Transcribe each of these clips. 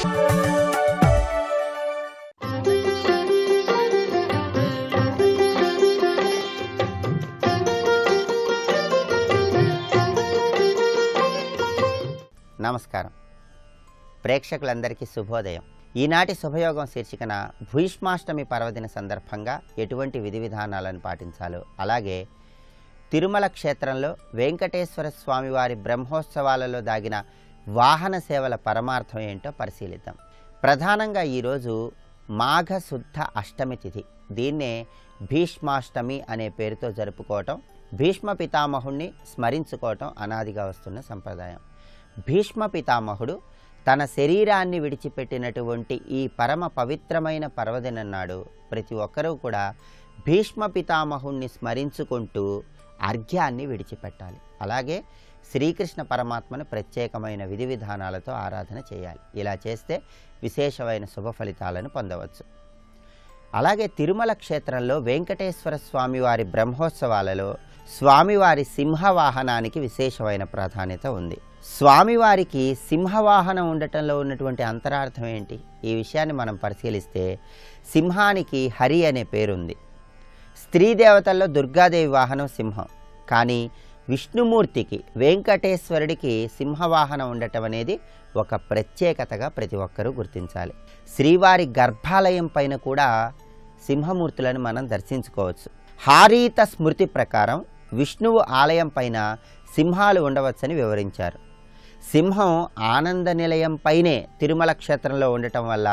నమస్కారం. ప్రేక్షకులందరికీ శుభోదయం. ఈనాటి శుభయోగం శీర్షికన భీష్మాష్టమి పర్వదిన సందర్భంగా ఎటువంటి విధి విధానాలను పాటించాలో, అలాగే తిరుమల క్షేత్రంలో వెంకటేశ్వర స్వామివారి బ్రహ్మోత్సవాలలో దాగిన వాహన సేవల పరమార్థం ఏంటో పరిశీలిద్దాం. ప్రధానంగా ఈరోజు మాఘ శుద్ధ అష్టమి తిథి. దీన్నే భీష్మాష్టమి అనే పేరుతో జరుపుకోవటం, భీష్మ పితామహుణ్ణి స్మరించుకోవటం అనాదిగా వస్తున్న సంప్రదాయం. భీష్మ పితామహుడు తన శరీరాన్ని విడిచిపెట్టినటువంటి ఈ పరమ పవిత్రమైన పర్వదినం నాడు ప్రతి ఒక్కరూ కూడా భీష్మ పితామహుణ్ణి స్మరించుకుంటూ అర్ఘ్యాన్ని విడిచిపెట్టాలి. అలాగే శ్రీకృష్ణ పరమాత్మను ప్రత్యేకమైన విధి విధానాలతో ఆరాధన చేయాలి. ఇలా చేస్తే విశేషమైన శుభ ఫలితాలను పొందవచ్చు. అలాగే తిరుమల క్షేత్రంలో వెంకటేశ్వర స్వామివారి బ్రహ్మోత్సవాలలో స్వామివారి సింహవాహనానికి విశేషమైన ప్రాధాన్యత ఉంది. స్వామివారికి సింహవాహనం ఉండటంలో ఉన్నటువంటి అంతరార్థం ఏంటి? ఈ విషయాన్ని మనం పరిశీలిస్తే సింహానికి హరి అనే పేరుంది. స్త్రీ దేవతల్లో దుర్గాదేవి వాహనం సింహం. కానీ విష్ణుమూర్తికి, వెంకటేశ్వరుడికి సింహవాహనం ఉండటం అనేది ఒక ప్రత్యేకతగా ప్రతి ఒక్కరూ గుర్తించాలి. శ్రీవారి గర్భాలయం పైన కూడా సింహమూర్తులను మనం దర్శించుకోవచ్చు. హారీత స్మృతి ప్రకారం విష్ణువు ఆలయం పైన సింహాలు ఉండవచ్చని వివరించారు. సింహం ఆనంద నిలయం పైనే తిరుమల క్షేత్రంలో ఉండటం వల్ల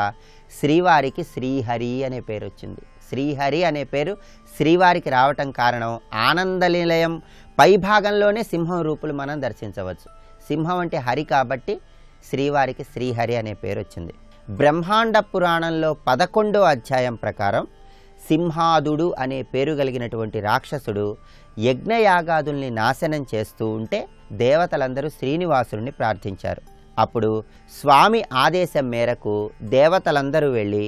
శ్రీవారికి శ్రీహరి అనే పేరు వచ్చింది. శ్రీహరి అనే పేరు శ్రీవారికి రావటం కారణం ఆనంద నిలయం పై భాగంలోనే సింహం రూపులు మనం దర్శించవచ్చు. సింహం అంటే హరి కాబట్టి శ్రీవారికి శ్రీహరి అనే పేరు వచ్చింది. బ్రహ్మాండ పురాణంలో 11వ అధ్యాయం ప్రకారం సింహాదుడు అనే పేరు కలిగినటువంటి రాక్షసుడు యజ్ఞయాగాదుల్ని నాశనం చేస్తూ ఉంటే దేవతలందరూ శ్రీనివాసుడిని ప్రార్థించారు. అప్పుడు స్వామి ఆదేశం మేరకు దేవతలందరూ వెళ్ళి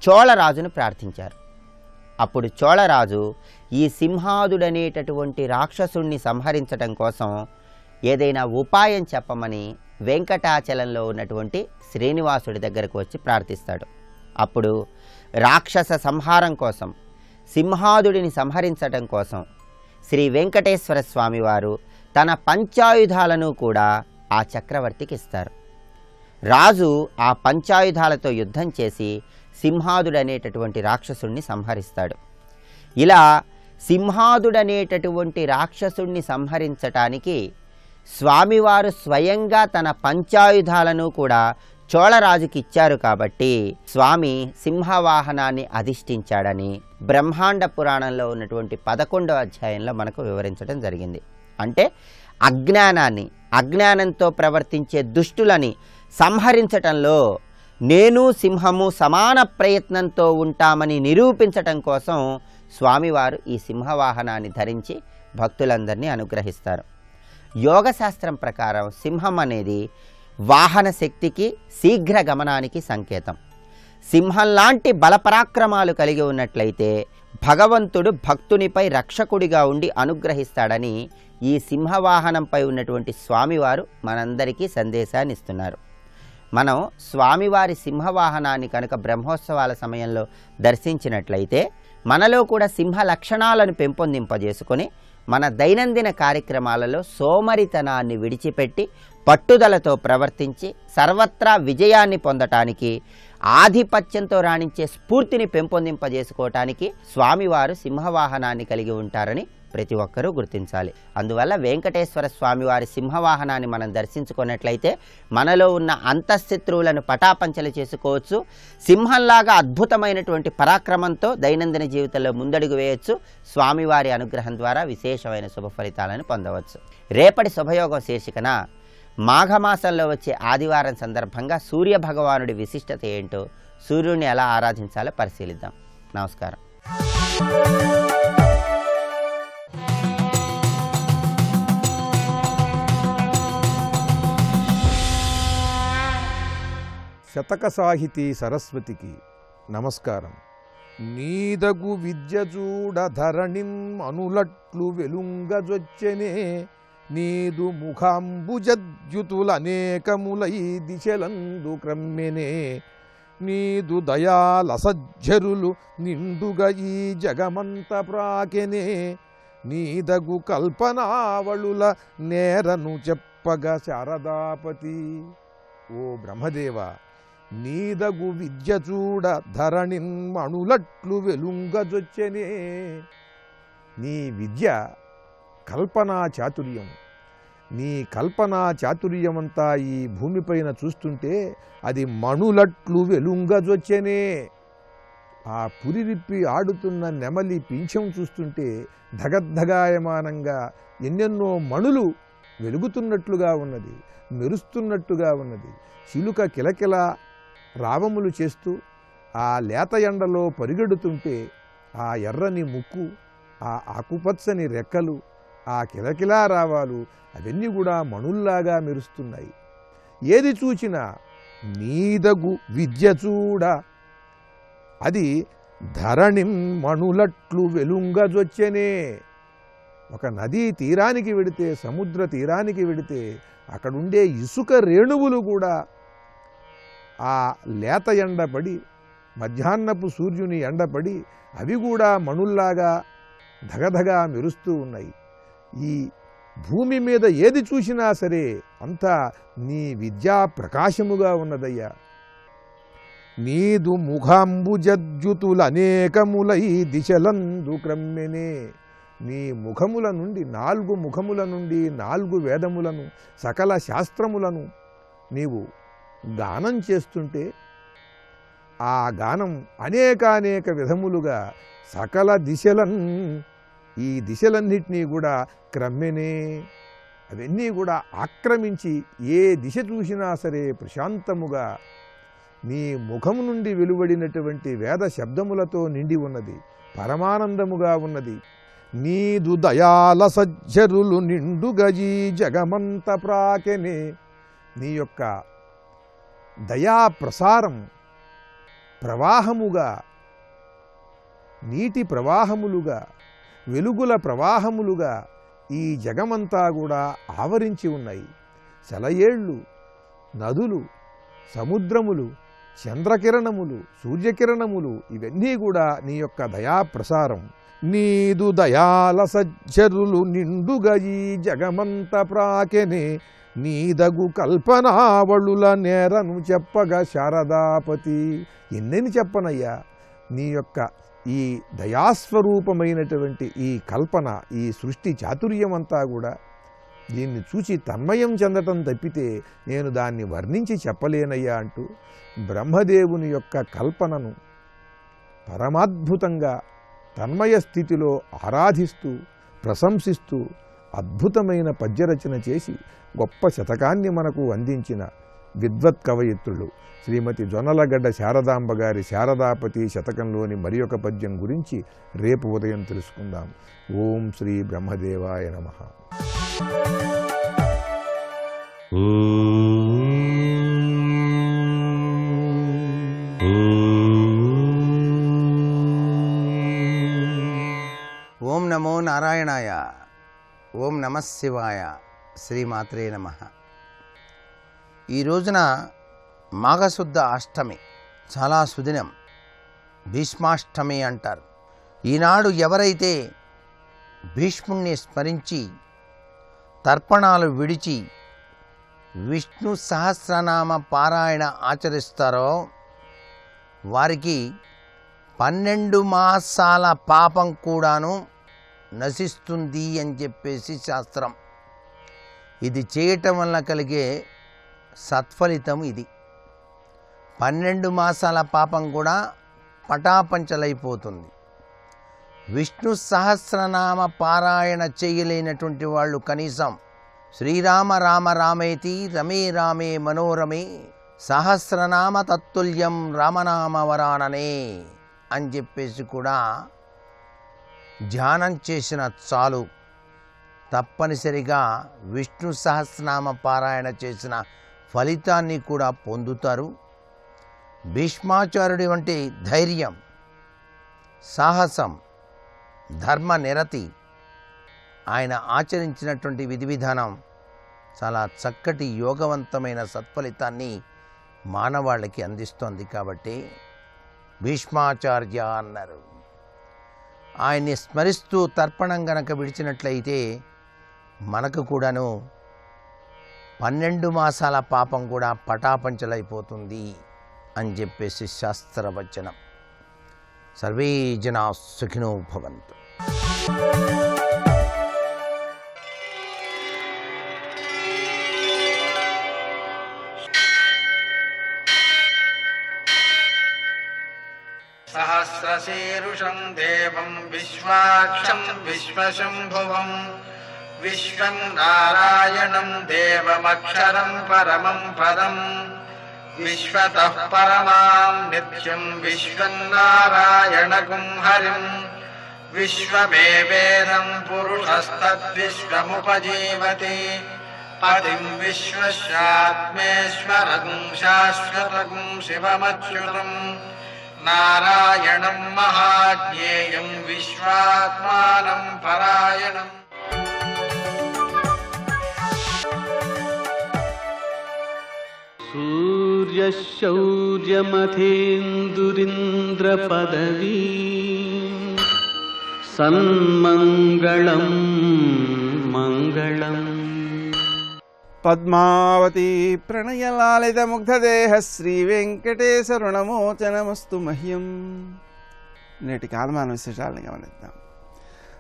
చోళరాజును ప్రార్థించారు. అప్పుడు చోళరాజు ఈ సింహాదుడనేటటువంటి రాక్షసుణ్ణి సంహరించడం కోసం ఏదైనా ఉపాయం చెప్పమని వెంకటాచలంలో ఉన్నటువంటి శ్రీనివాసుడి దగ్గరకు వచ్చి ప్రార్థిస్తాడు. అప్పుడు రాక్షస సంహారం కోసం, సింహాదుడిని సంహరించడం కోసం శ్రీ వెంకటేశ్వర స్వామివారు తన పంచాయుధాలను కూడా ఆ చక్రవర్తికి ఇస్తారు. రాజు ఆ పంచాయుధాలతో యుద్ధం చేసి సింహాదుడనేటటువంటి రాక్షసుణ్ణి సంహరిస్తాడు. ఇలా సింహాదుడనేటటువంటి రాక్షసుణ్ణి సంహరించటానికి స్వామివారు స్వయంగా తన పంచాయుధాలను కూడా చోళరాజుకి ఇచ్చారు కాబట్టి స్వామి సింహవాహనాన్ని అధిష్ఠించాడని బ్రహ్మాండ పురాణంలో ఉన్నటువంటి 11వ అధ్యాయంలో మనకు వివరించడం జరిగింది. అంటే అజ్ఞానంతో ప్రవర్తించే దుష్టులని సంహరించటంలో నేను సింహము సమాన ప్రయత్నంతో ఉంటామని నిరూపించటం కోసం స్వామివారు ఈ సింహవాహనాన్ని ధరించి భక్తులందరినీ అనుగ్రహిస్తారు. యోగశాస్త్రం ప్రకారం సింహం అనేది వాహన శక్తికి, శీఘ్ర గమనానికి సంకేతం. సింహం లాంటి బలపరాక్రమాలు కలిగి ఉన్నట్లయితే భగవంతుడు భక్తునిపై రక్షకుడిగా ఉండి అనుగ్రహిస్తాడని ఈ సింహవాహనంపై ఉన్నటువంటి స్వామివారు మనందరికీ సందేశాన్ని ఇస్తున్నారు. మనం స్వామివారి సింహవాహనాన్ని కనుక బ్రహ్మోత్సవాల సమయంలో దర్శించినట్లయితే మనలో కూడా సింహ లక్షణాలను పెంపొందింపజేసుకొని మన దైనందిన కార్యక్రమాలలో సోమరితనాన్ని విడిచిపెట్టి పట్టుదలతో ప్రవర్తించి సర్వత్రా విజయాన్ని పొందటానికి, ఆధిపత్యంతో రాణించే స్ఫూర్తిని పెంపొందింపజేసుకోవటానికి స్వామివారు సింహవాహనాన్ని కలిగి ఉంటారని ప్రతి ఒక్కరూ గుర్తించాలి. అందువల్ల వెంకటేశ్వర స్వామివారి సింహవాహనాన్ని మనం దర్శించుకున్నట్లయితే మనలో ఉన్న అంతఃశత్రువులను పటాపంచలు చేసుకోవచ్చు. సింహంలాగా అద్భుతమైనటువంటి పరాక్రమంతో దైనందిన జీవితంలో ముందడుగు వేయవచ్చు. స్వామివారి అనుగ్రహం ద్వారా విశేషమైన శుభ ఫలితాలను పొందవచ్చు. రేపటి శుభయోగం శీర్షికన మాఘమాసంలో వచ్చే ఆదివారం సందర్భంగా సూర్య భగవానుడి విశిష్టత ఏంటో, సూర్యుడిని ఎలా ఆరాధించాలో పరిశీలిద్దాం. నమస్కారం. శతక సాహితీ సరస్వతికి నమస్కారం. నీదగు విద్య చూడ ధరణిం అనులట్లు వెలుంగజొచ్చెనే నీదు ముఖాంబుజద్యుతులనేకములై దిశలందు క్రమ్మెనే నీదు దయాలసజ్జరులు నిండుగా ఈ జగమంత ప్రాకెనే నీదగు కల్పనావళుల నేరను చెప్పగా శారదాపతి. ఓ బ్రహ్మదేవ, నీదగు విద్య చూడ ధరణిన్ మణులట్లు వెలుంగజొచ్చెనే. నీ విద్య కల్పనా చాతుర్యం. నీ కల్పనా చాతుర్యమంతా ఈ భూమిపైన చూస్తుంటే అది మణులట్లు వెలుంగజొచ్చెనే. ఆ పురివిప్పి ఆడుతున్న నెమలి పింఛం చూస్తుంటే ధగద్ధగాయమానంగా ఎన్నెన్నో మణులు వెలుగుతున్నట్లుగా ఉన్నది, మెరుస్తున్నట్టుగా ఉన్నది. చిలుక కిలకిల రావములు చేస్తూ ఆ లేత ఎండలో పరిగెడుతుంటే ఆ ఎర్రని ముక్కు, ఆ ఆకుపచ్చని రెక్కలు, ఆ కిలకిలా రావాలు అవన్నీ కూడా మణుల్లాగా మెరుస్తున్నాయి. ఏది చూచినా నీదగు విద్య చూడ అది ధరణిం మణులట్లు వెలుంగజొచ్చెనే. ఒక నదీ తీరానికి వెడితే, సముద్ర తీరానికి వెడితే అక్కడుండే ఇసుక రేణువులు కూడా ఆ లేత ఎండపడి, మధ్యాహ్నపు సూర్యుని ఎండపడి అవి కూడా మణుల్లాగా ధగధగా మెరుస్తూ ఉన్నాయి. ఈ భూమి మీద ఏది చూసినా సరే అంతా నీ విద్యా ప్రకాశముగా ఉన్నదయ్యా. నీదు ముఖాంబుజద్యుతులనేకములై దిశలందు క్రమ్మెనే. నీ ముఖముల నుండి, 4 ముఖముల నుండి 4 వేదములను, సకల శాస్త్రములను నీవు గానం చేస్తుంటే ఆ గానం అనేకానేక విధములుగా సకల దిశలన్, ఈ దిశలన్నిటినీ కూడా క్రమ్మెనే, అవన్నీ కూడా ఆక్రమించి ఏ దిశ చూసినా సరే ప్రశాంతముగా నీ ముఖము నుండి వెలువడినటువంటి వేద శబ్దములతో నిండి ఉన్నది, పరమానందముగా ఉన్నది. నీదు దయాల సజ్జరులు నిండుగా ఈ జగమంత ప్రాకెనే. నీ యొక్క దయా ప్రసారం ప్రవాహముగా, నీటి ప్రవాహములుగా, వెలుగుల ప్రవాహములుగా ఈ జగమంతా కూడా ఆవరించి ఉన్నాయి. సెలయేళ్ళు, నదులు, సముద్రములు, చంద్రకిరణములు, సూర్యకిరణములు ఇవన్నీ కూడా నీ యొక్క దయా ప్రసారం. నీదు దయాల సజ్జరులు నిండుగా ఈ జగమంత ప్రాకెనే. నీదగు కల్పనావళుల నేరను చెప్పగా శారదాపతి. ఎన్నెన్ని చెప్పనయ్యా నీ యొక్క ఈ దయాస్వరూపమైనటువంటి ఈ కల్పన, ఈ సృష్టి చాతుర్యమంతా కూడా దీన్ని చూచి తన్మయం చెందటం తప్పితే నేను దాన్ని వర్ణించి చెప్పలేనయ్యా అంటూ బ్రహ్మదేవుని యొక్క కల్పనను పరమాద్భుతంగా తన్మయ స్థితిలో ఆరాధిస్తూ ప్రశంసిస్తూ అద్భుతమైన పద్యరచన చేసి గొప్ప శతకాన్ని మనకు అందించిన విద్వత్ కవయిత్రులు శ్రీమతి జొన్నలగడ్డ శారదాంబ గారి శారదాపతి శతకంలోని మరి ఒక పద్యం గురించి రేపు ఉదయం తెలుసుకుందాం. ఓం శ్రీ బ్రహ్మదేవాయ నమః. ఓం నమో నారాయణాయ. ఓం నమః శివాయ. శ్రీమాత్రే నమః. ఈ రోజున మాఘశుద్ధ అష్టమి, చాలా సుదినం, భీష్మాష్టమి అంటారు. ఈనాడు ఎవరైతే భీష్ముణ్ణి స్మరించి తర్పణాలు విడిచి విష్ణు సహస్రనామ పారాయణ ఆచరిస్తారో వారికి 12 మాసాల పాపం కూడాను నశిస్తుంది అని చెప్పేసి శాస్త్రం. ఇది చేయటం వల్ల కలిగే సత్ఫలితం ఇది. 12 మాసాల పాపం కూడా పటాపంచలైపోతుంది. విష్ణు సహస్రనామ పారాయణ చేయలేనటువంటి వాళ్ళు కనీసం శ్రీరామ రామ రామేతి రమే రామే మనోరమే సహస్రనామ తత్తుల్యం రామనామ వరాననే అని చెప్పేసి కూడా ధ్యానం చేసిన చాలు తప్పనిసరిగా విష్ణు సహస్రనామ పారాయణ చేసిన ఫలితాన్ని కూడా పొందుతారు. భీష్మాచార్యుడి వంటి ధైర్యం, సాహసం, ధర్మ నిరతి, ఆయన ఆచరించినటువంటి విధి విధానం చాలా చక్కటి యోగవంతమైన సత్ఫలితాన్ని మానవాళికి అందిస్తోంది. కాబట్టి భీష్మాచార్య అన్నారు. ఆయన్ని స్మరిస్తూ తర్పణం గనక విడిచినట్లయితే మనకు కూడాను 12 మాసాల పాపం కూడా పటాపంచలైపోతుంది అని చెప్పేసి శాస్త్రవచనం. సర్వే జనా సుఖినో భవంతు. సహస్రశీరుషం దేవం విశ్వాక్షం విశ్వశంభువం విశ్వం నారాయణం దేవమక్షరం పరమం పదం విశ్వతః పరమాం నిత్యం విశ్వం నారాయణగుం హరిం విశ్వమేవేదం పురుషస్తద్విశ్వముపజీవతి పతిం విశ్వస్యాత్మేశ్వరగుం శాశ్వతగుం శివమచ్యుతం నారాయణం మహాజ్ఞేయం విశ్వాత్మానం పరాయణం. సూర్యశౌర్యమథేందురింద్రపదవీ సన్మంగళం మంగళం. పద్మావతి ప్రణయలాలిత ముగ్ధదేహ శ్రీ వెంకటేశరుణమోచనమస్తు మహ్యం. నేటి కాలమాన విశేషాలను గమనిద్దాం.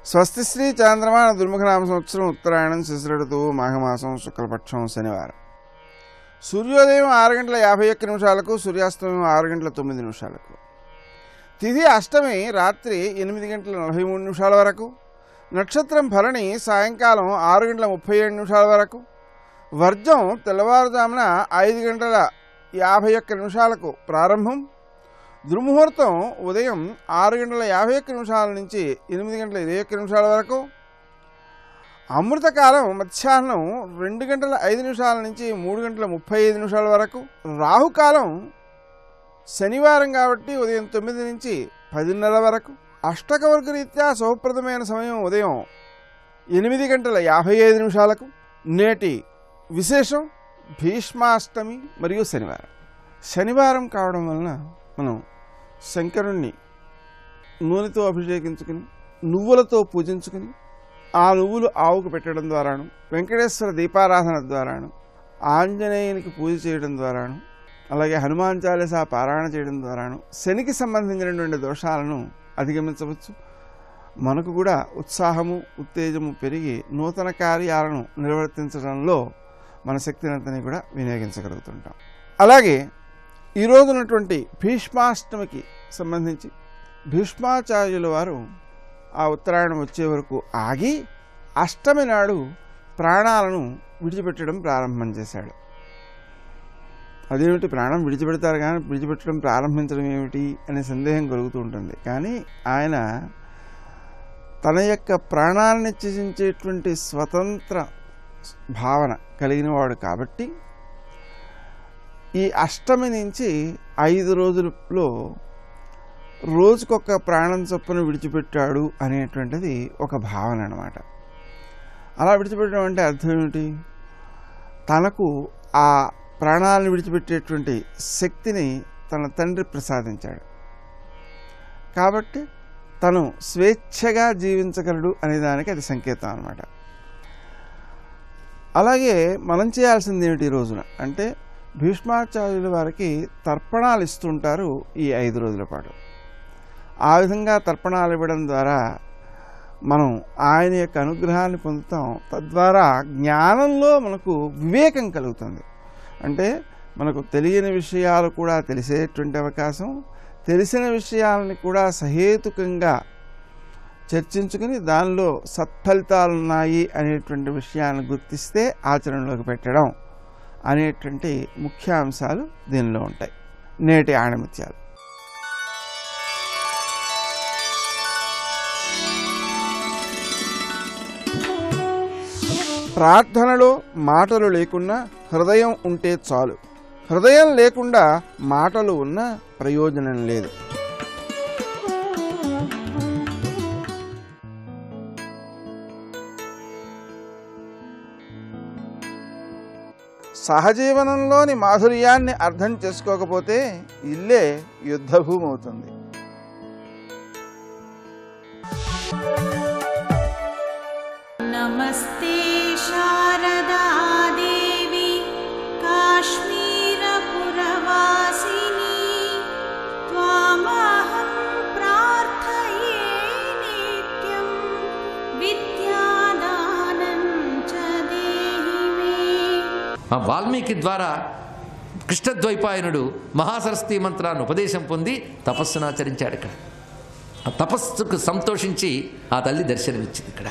స్వస్తి శ్రీ చాంద్రమాన దుర్ముఖనామ సంవత్సరం ఉత్తరాయణం శిశిరడుతూ మాఘమాసం శుక్లపక్షం శనివారం. సూర్యోదయం 6:51 సూర్యాస్తమయం 6:09. తిథి అష్టమి రాత్రి 8:43 వరకు. నక్షత్రం భరణి సాయంకాలం 6:37 వరకు. వర్జం తెల్లవారుజామున 5:51 ప్రారంభం. దుర్ముహూర్తం ఉదయం 6:51 నుంచి 8:21 వరకు. అమృతకాలం మధ్యాహ్నం 2:05 నుంచి 3:35 వరకు. రాహుకాలం శనివారం కాబట్టి ఉదయం 9 నుంచి 10:30 వరకు. అష్టకవర్గ రీత్యా శుభప్రదమైన సమయం ఉదయం 8:55. నేటి విశేషం భీష్మాష్టమి మరియు శనివారం. శనివారం కావడం వలన మనం శంకరుణ్ణి నూనెతో అభిషేకించుకుని నువ్వులతో పూజించుకుని ఆ నువ్వులు ఆవుకు పెట్టడం ద్వారాను, వెంకటేశ్వర దీపారాధన ద్వారాను, ఆంజనేయునికి పూజ చేయడం ద్వారాను, అలాగే హనుమాన్ చాలీసా పారాయణ చేయడం ద్వారాను శనికి సంబంధించినటువంటి దోషాలను అధిగమించవచ్చు. మనకు కూడా ఉత్సాహము ఉత్తేజము పెరిగి నూతన కార్యాలను నిర్వర్తించడంలో మన శక్తినంతని కూడా వినియోగించగలుగుతుంటాం. అలాగే ఈరోజు ఉన్నటువంటి భీష్మాష్టమికి సంబంధించి భీష్మాచార్యుల వారు ఆ ఉత్తరాయణం వచ్చే వరకు ఆగి అష్టమి నాడు ప్రాణాలను విడిచిపెట్టడం ప్రారంభం చేశాడు. అదేమిటి, ప్రాణం విడిచిపెడతారు కానీ విడిచిపెట్టడం ప్రారంభించడం ఏమిటి అనే సందేహం కలుగుతూ ఉంటుంది. కానీ ఆయన తన యొక్క ప్రాణాలను త్యజించేటువంటి స్వతంత్ర భావన కలిగిన వాడు కాబట్టి ఈ అష్టమి నుంచి 5 రోజులలో రోజుకొక ప్రాణం చొప్పున విడిచిపెట్టాడు అనేటువంటిది ఒక భావన అన్నమాట. అలా విడిచిపెట్టడం అంటే అర్థం ఏమిటి, తనకు ఆ ప్రాణాలను విడిచిపెట్టేటువంటి శక్తిని తన తండ్రి ప్రసాదించాడు కాబట్టి తను స్వేచ్ఛగా జీవించగలడు అనేదానికి అది సంకేతం అన్నమాట. అలాగే మనం చేయాల్సింది ఏమిటి ఈ రోజున అంటే భీష్మాచార్యుల వారికి తర్పణాలు ఇస్తుంటారు ఈ 5 రోజుల పాటు. ఆ విధంగా తర్పణాలు ఇవ్వడం ద్వారా మనం ఆయన యొక్క అనుగ్రహాన్ని పొందుతాం. తద్వారా జ్ఞానంలో మనకు వివేకం కలుగుతుంది. అంటే మనకు తెలియని విషయాలు కూడా తెలిసేటువంటి అవకాశం, తెలిసిన విషయాలని కూడా సహేతుకంగా చర్చించుకుని దానిలో సత్ఫలితాలున్నాయి అనేటువంటి విషయాన్ని గుర్తిస్తే ఆచరణలోకి పెట్టడం అనేటువంటి ముఖ్య అంశాలు దీనిలో ఉంటాయి. నేటి ఆణిముత్యాలు. ప్రార్థనలో మాటలు లేకున్నా హృదయం ఉంటే చాలు. హృదయం లేకుండా మాటలు ఉన్నా ప్రయోజనం లేదు. సహజీవనంలోని మాధుర్యాన్ని అర్థం చేసుకోకపోతే ఇల్లే యుద్ధభూమి అవుతుంది. నమస్తే శారదా దేవి కాశ్మీరపురవాసిని త్వామహం ప్రార్థయే నిత్యం విద్యాదానం చ దేహి మే. ఆ వాల్మీకి ద్వారా కృష్ణద్వైపాయనుడు మహాసరస్వతి మంత్రాన్ని ఉపదేశం పొంది తపస్సును ఆచరించాడు. ఇక్కడ ఆ తపస్సుకు సంతోషించి ఆ తల్లి దర్శనమిచ్చింది. ఇక్కడ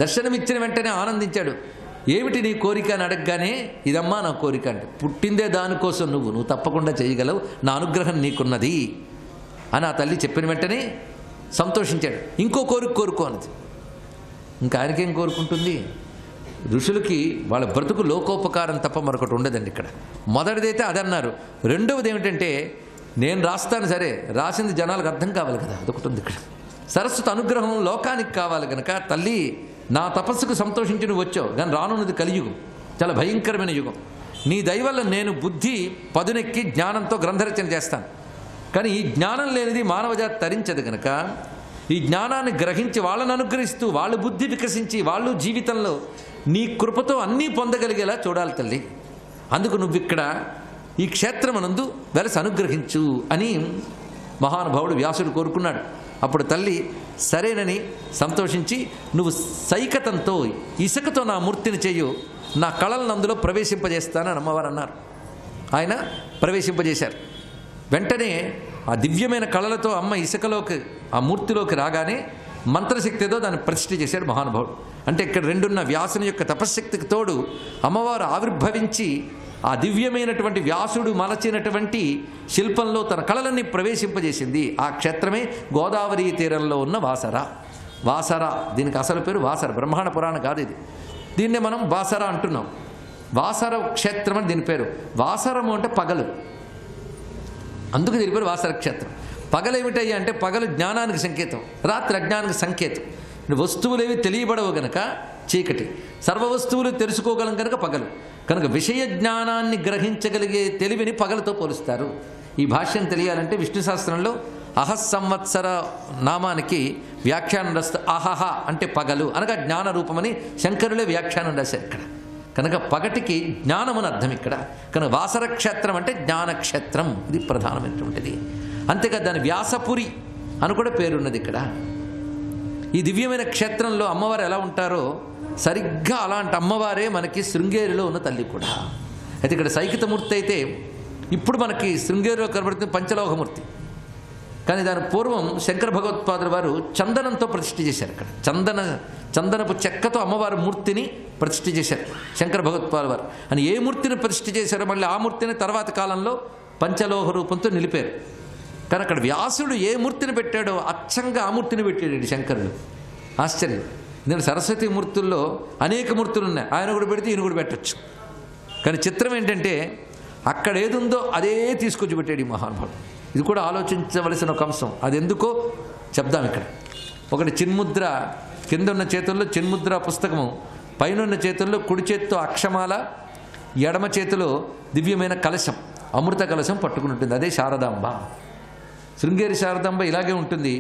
దర్శనమిచ్చిన వెంటనే ఆనందించాడు. ఏమిటి నీ కోరిక అని అడగగానే ఇదమ్మా నా కోరిక అంటే, పుట్టిందే దానికోసం నువ్వు తప్పకుండా చేయగలవు, నా అనుగ్రహం నీకున్నది అని ఆ తల్లి చెప్పిన వెంటనే సంతోషించాడు. ఇంకో కోరిక కోరుకో అన్నది. ఇంకా ఆయనకేం కోరుకుంటుంది? ఋషులకి వాళ్ళ బ్రతుకు లోకోపకారం తప్ప మరొకటి ఉండదండి. ఇక్కడ మొదటిదైతే అదన్నారు. రెండవది ఏమిటంటే, నేను రాస్తాను, సరే రాసింది జనాలకు అర్థం కావాలి కదా, అదొకటి ఉంది ఇక్కడ. సరస్వతి అనుగ్రహం లోకానికి కావాలి కనుక తల్లి నా తపస్సుకు సంతోషించి నువ్వు వచ్చావు, కానీ రానున్నది కలియుగం, చాలా భయంకరమైన యుగం. నీ దయ వల్ల నేను బుద్ధి పదునెక్కి జ్ఞానంతో గ్రంథరచన చేస్తాను. కానీ ఈ జ్ఞానం లేనిది మానవజాతి తరించదు కనుక ఈ జ్ఞానాన్ని గ్రహించి వాళ్ళని అనుగ్రహిస్తూ వాళ్ళ బుద్ధి వికసించి వాళ్ళు జీవితంలో నీ కృపతో అన్నీ పొందగలిగేలా చూడాలి తల్లి. అందుకు నువ్వు ఇక్కడ ఈ క్షేత్రమనందు వెలసి అనుగ్రహించు అని మహానుభావుడు వ్యాసుడు కోరుకున్నాడు. అప్పుడు తల్లి సరేనని సంతోషించి, నువ్వు సైకతంతో ఇసుకతో నా మూర్తిని చేయు, నా కళలను అందులో ప్రవేశింపజేస్తానని అమ్మవారు అన్నారు. ఆయన ప్రవేశింపజేశారు. వెంటనే ఆ దివ్యమైన కళలతో అమ్మ ఇసుకలోకి ఆ మూర్తిలోకి రాగానే మంత్రశక్తితో దాన్ని ప్రతిష్ఠ చేశాడు మహానుభావుడు. అంటే ఇక్కడ రెండున్న వ్యాసుని యొక్క తపశ్శక్తికి తోడు అమ్మవారు ఆవిర్భవించి ఆ దివ్యమైనటువంటి వ్యాసుడు మలచినటువంటి శిల్పంలో తన కళలన్నీ ప్రవేశింపజేసింది. ఆ క్షేత్రమే గోదావరి తీరంలో ఉన్న వాసర. వాసర దీనికి అసలు పేరు వాసర, బ్రహ్మాండ పురాణం కాదు ఇది. దీన్నే మనం వాసర అంటున్నాం. వాసర క్షేత్రం అని దీని పేరు. వాసరము అంటే పగలు, అందుకు దీని పేరు వాసర క్షేత్రం. పగలు ఏమిటయ్యా అంటే పగలు జ్ఞానానికి సంకేతం, రాత్రి అజ్ఞానానికి సంకేతం. వస్తువులేవి తెలియబడవు గనక చీకటి, సర్వ వస్తువులు తెలుసుకోగలం కనుక పగలు. కనుక విషయ జ్ఞానాన్ని గ్రహించగలిగే తెలివిని పగలతో పోలుస్తారు. ఈ భాష్యం తెలియాలంటే విష్ణు శాస్త్రంలో అహస్సంవత్సర నామానికి వ్యాఖ్యానం రాస్తే అహహ అంటే పగలు అనగా జ్ఞాన రూపమని శంకరులే వ్యాఖ్యానం రాశారు ఇక్కడ. కనుక పగటికి జ్ఞానమని అర్థం ఇక్కడ. కనుక వాసర క్షేత్రం అంటే జ్ఞానక్షేత్రం, ఇది ప్రధానమైనటువంటిది. అంతేకాదు దాని వ్యాసపురి అని కూడా పేరున్నది ఇక్కడ. ఈ దివ్యమైన క్షేత్రంలో అమ్మవారు ఎలా ఉంటారో సరిగ్గా అలాంటి అమ్మవారే మనకి శృంగేరిలో ఉన్న తల్లి కూడా. అయితే ఇక్కడ సైకితమూర్తి అయితే ఇప్పుడు మనకి శృంగేరిలో కనబడుతుంది పంచలోహమూర్తి. కానీ దాని పూర్వం శంకర భగవత్పాదుల వారు చందనంతో ప్రతిష్ఠ చేశారు. ఇక్కడ చందనపు చెక్కతో అమ్మవారి మూర్తిని ప్రతిష్ఠ చేశారు శంకర భగవత్పాదుల వారు. అని ఏ మూర్తిని ప్రతిష్ఠ చేశారో మళ్ళీ ఆ మూర్తిని తర్వాత కాలంలో పంచలోహ రూపంతో నిలిపారు. కానీ అక్కడ వ్యాసుడు ఏ మూర్తిని పెట్టాడో అచ్చంగా ఆ మూర్తిని పెట్టాడు శంకరుడు. ఆశ్చర్యం. ఎందుకంటే సరస్వతి మూర్తుల్లో అనేక మూర్తులు ఉన్నాయి, ఆయన కూడా పెడితే ఈయన కూడా పెట్టచ్చు. కానీ చిత్రం ఏంటంటే అక్కడ ఏదుందో అదే తీసుకొచ్చి పెట్టాడు ఈ మహానుభావుడు. ఇది కూడా ఆలోచించవలసిన ఒక అంశం. అది ఎందుకో చెప్దాం ఇక్కడ. ఒకటి చిన్ముద్ర, కింద ఉన్న చేతుల్లో చిన్ముద్ర పుస్తకము, పైన ఉన్న చేతుల్లో కుడి చేతితో అక్షమాల, ఎడమ చేతిలో దివ్యమైన కలశం, అమృత కలశం పట్టుకుని ఉంటుంది. అదే శారదాంబ. శృంగేరి శారదాంబ ఇలాగే ఉంటుంది,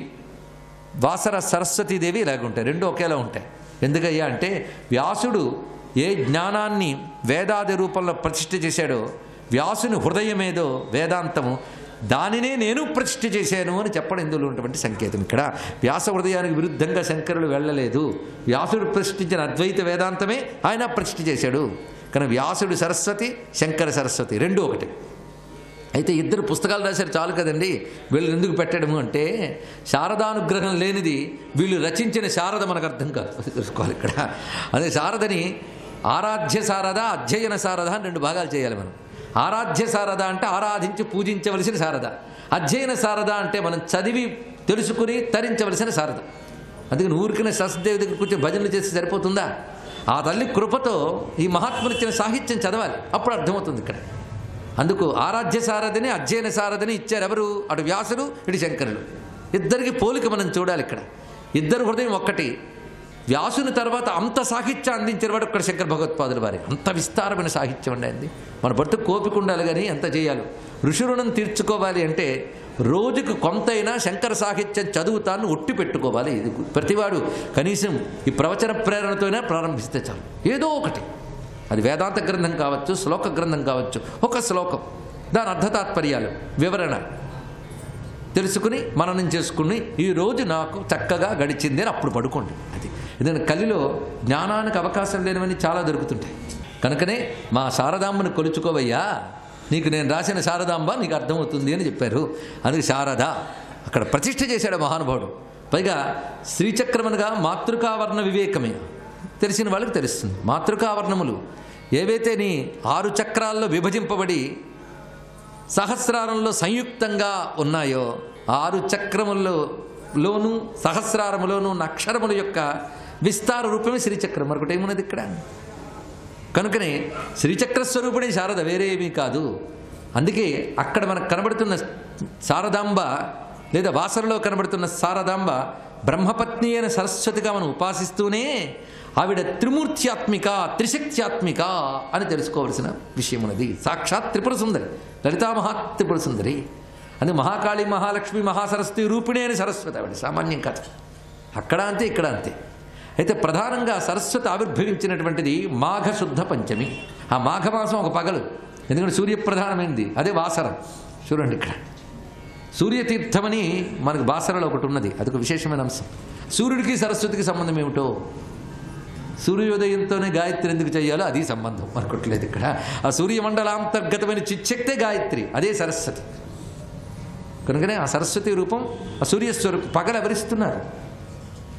వాసర సరస్వతీదేవి ఇలాగే ఉంటాయి, రెండు ఒకేలా ఉంటాయి. ఎందుకయ్యా అంటే వ్యాసుడు ఏ జ్ఞానాన్ని వేదాది రూపంలో ప్రతిష్ఠ చేశాడో, వ్యాసుని హృదయమేదో వేదాంతము, దానినే నేను ప్రతిష్ఠ చేశాను అని చెప్పడం ఇందులో ఉన్నటువంటి సంకేతం. ఇక్కడ వ్యాస హృదయానికి విరుద్ధంగా శంకరులు వెళ్ళలేదు. వ్యాసుడు ప్రతిష్ఠించిన అద్వైత వేదాంతమే ఆయన ప్రతిష్ఠ చేశాడు. కానీ వ్యాసుడు సరస్వతి, శంకర సరస్వతి రెండు ఒకటి. అయితే ఇద్దరు పుస్తకాలు రాశారు చాలు కదండి, వీళ్ళు ఎందుకు పెట్టడము అంటే శారదానుగ్రహం లేనిది వీళ్ళు రచించిన శారద మనకు అర్థం కాదు, తెలుసుకోవాలి ఇక్కడ. అదే శారదని ఆరాధ్య శారద, అధ్యయన శారద అని రెండు భాగాలు చేయాలి మనం. ఆరాధ్య శారద అంటే ఆరాధించి పూజించవలసిన శారద, అధ్యయన శారద అంటే మనం చదివి తెలుసుకుని తరించవలసిన శారద. అందుకని ఊరికిన సరస్వదేవి దగ్గర కూర్చొని భజనలు చేసి సరిపోతుందా? ఆ తల్లి కృపతో ఈ మహాత్మునిచ్చిన సాహిత్యం చదవాలి, అప్పుడు అర్థమవుతుంది ఇక్కడ. అందుకు ఆరాధ్య సారథిని, అధ్యయన సారథిని ఇచ్చారు ఎవరు? అటు వ్యాసుడు, ఇటు శంకరులు. ఇద్దరికి పోలిక మనం చూడాలి ఇక్కడ. ఇద్దరు హృదయం ఒక్కటి. వ్యాసుని తర్వాత అంత సాహిత్యం అందించిన వాడు ఇక్కడ శంకర భగవత్పాదుల వారి. అంత విస్తారమైన సాహిత్యం ఉండండి. మన బట్టు కోపిక ఉండాలి కానీ ఎంత చేయాలి. ఋషి రుణం తీర్చుకోవాలి అంటే రోజుకు కొంతైనా శంకర సాహిత్యం చదువుతాను ఒట్టి పెట్టుకోవాలి. ఇది ప్రతివాడు కనీసం ఈ ప్రవచన ప్రేరణతోనే ప్రారంభిస్తే చాలు. ఏదో ఒకటి, అది వేదాంత గ్రంథం కావచ్చు, శ్లోక గ్రంథం కావచ్చు, ఒక శ్లోకం, దాని అర్థతాత్పర్యాలు, వివరణ తెలుసుకుని మననం చేసుకుని ఈరోజు నాకు చక్కగా గడిచింది అని అప్పుడు పడుకోండి. అది ఎందుకంటే కలిలో జ్ఞానానికి అవకాశం లేనివన్నీ చాలా దొరుకుతుంటాయి. కనుకనే మా శారదాంబను కొలుచుకోవయ్యా, నీకు నేను రాసిన శారదాంబ నీకు అర్థమవుతుంది అని చెప్పారు. అందుకే శారద అక్కడ ప్రతిష్ఠ చేశాడు మహానుభావుడు. పైగా శ్రీచక్రమనగా మాతృకావర్ణ వివేకమే తెలిసిన వాళ్ళకి తెలుస్తుంది. మాతృకావర్ణములు ఏవైతే నీ 6 చక్రాల్లో విభజింపబడి సహస్రారంలో సంయుక్తంగా ఉన్నాయో 6 చక్రములలోనూ సహస్రారములోనూ ఉన్న అక్షరముల యొక్క విస్తార రూపమే శ్రీచక్రం. మరొకటి ఏమున్నది ఇక్కడ? కనుకనే శ్రీచక్ర స్వరూపుడే శారద, వేరే ఏమీ కాదు. అందుకే అక్కడ మనకు కనబడుతున్న శారదాంబ లేదా వాసనలో కనబడుతున్న శారదాంబ బ్రహ్మపత్ని అయిన సరస్వతిగా మనం ఉపాసిస్తూనే ఆవిడ త్రిమూర్త్యాత్మిక, త్రిశక్త్యాత్మిక అని తెలుసుకోవలసిన విషయం ఉన్నది. సాక్షాత్ త్రిపుర సుందరి, లలితా మహాత్రిపుర సుందరి. అది మహాకాళి, మహాలక్ష్మి, మహాసరస్వతి రూపిణి అని సరస్వతి. ఆవిడ సామాన్యం కాదు. అక్కడ అంతే, ఇక్కడ అంతే. అయితే ప్రధానంగా సరస్వతి ఆవిర్భవించినటువంటిది మాఘశుద్ధ పంచమి. ఆ మాఘమాసం ఒక పగలు, ఎందుకంటే సూర్యప్రధానమైనది, అదే వాసరం. చూడండి ఇక్కడ సూర్యతీర్థమని మనకు బాసరలో ఒకటి ఉన్నది, అదొక విశేషమైన అంశం. సూర్యుడికి సరస్వతికి సంబంధం ఏమిటో, సూర్యోదయంతోనే గాయత్రి ఎందుకు చేయాలో అది సంబంధం మనకొట్లేదు ఇక్కడ. ఆ సూర్యమండలాంతర్గతమైన చిచ్చక్తే గాయత్రి, అదే సరస్వతి. కనుకనే ఆ సరస్వతి రూపం ఆ సూర్యస్వరూపం. పగలు ఎవరిస్తున్నారు?